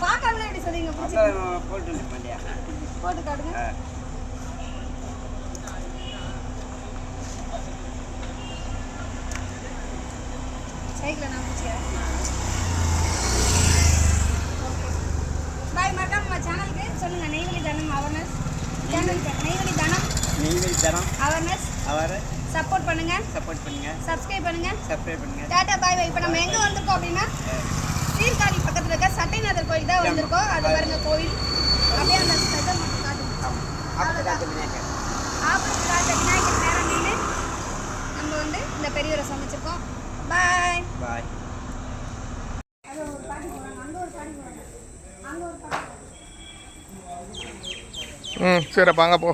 பார்க்காமலே எப்படி சொல்றீங்க? போட்டு போட்டு காட்டுங்க. சைக்கிள் நான் பிடிச்சிக்கிறேன். பாய் மறக்காம நம்ம சேனலுக்கு சொல்லுங்க. நெய்வேலி தனம் அவேர்னஸ் சேனலுக்கு நெய்வேலி தனம் அவேர்னஸ் சப்போர்ட் பண்ணுங்க. சப்ஸ்கிரைப் பண்ணுங்க. டாடா பாய் பாய். இப்போ நம்ம எங்க வந்திருக்கோம் அப்படின்னா சீர்காழி பக்கத்துல இருக்க சட்டைநாதர் கோயில் தான் வந்திருக்கோம். அது பாருங்க கோயில். அப்படியே அந்த ஸ்பெஷல் மட்டும் காட்டுங்க. ஆபத்து காட்ட விநாயகர் நேரம் நின்று நம்ம வந்து இந்த பெரியவரை சமைச்சிருக்கோம். பாய் பாய். அது ஒரு பாட்டி போறாங்க. அங்க ஒரு பாட்டி போறாங்க. அங்க ஒரு பாட்டி. சரி வாங்க போ.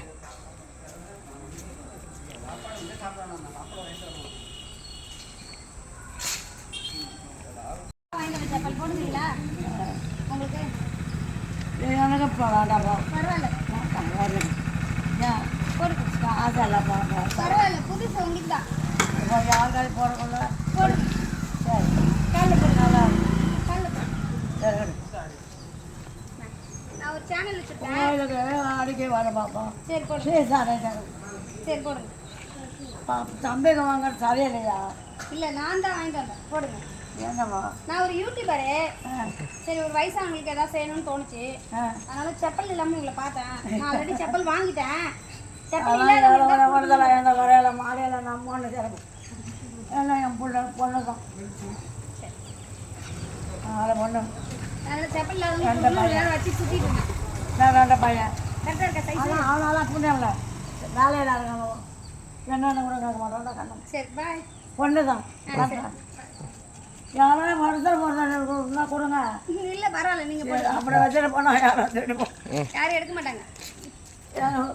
செப்பல் போடுவீங்களா? உங்களுக்கு எனக்கு வேண்டாம். பரவாயில்ல பரவாயில்ல. புதுசு உங்களுக்கு தான். யாருக்காவது போடக்குள்ள போடு. சரி காலில் போடு. நல்லா காலில் போடு. சரி. நான் ஒரு சேனல் வச்சுருக்கேன். உங்களுக்கு அடிக்கடி வர பார்ப்போம். சரி போடு. சரி சார் சரி போடுங்க. தம்பிங்க வாங்க சரியில்லையா? இல்லை நான் தான் வாங்கிட்டு வந்தேன். போடுங்க. என்னம்மா? நான் ஒரு யூடியூபரு. சரி ஒரு வயசானவங்களுக்கு ஏதாவது செய்யணும்னு தோணுச்சு. அதனால செப்பல் இல்லாமல் உங்களை பார்த்தேன். நான் ஆல்ரெடி செப்பல் வாங்கிட்டேன். செப்பல் எந்த வரையில மாலையில நம்ம ஒன்று சிறப்பு எல்லாம் என் பொண்ணு தான். அதில் பொண்ணு அதனால செப்பல் இல்லாத வச்சு சுற்றிட்டு இருந்தேன். நான் ரெண்டு பையன் கரெக்டாக இருக்க சைஸ். ஆனால் அவனாலாம் புண்ணியம் இல்லை. வேலையில் இருக்கணும். என்னென்ன கூட கேட்க மாட்டோம். கண்ணு சரி பாய். பொண்ணு தான். யாரும் ஒருத்தர் கொடுங்க. இல்லை பரவாயில்ல நீங்கள் போடுங்க. அப்படி வச்சுட்டு போனால் யாரும் வச்சுட்டு போ. யாரும் எடுக்க மாட்டாங்க. யாரும்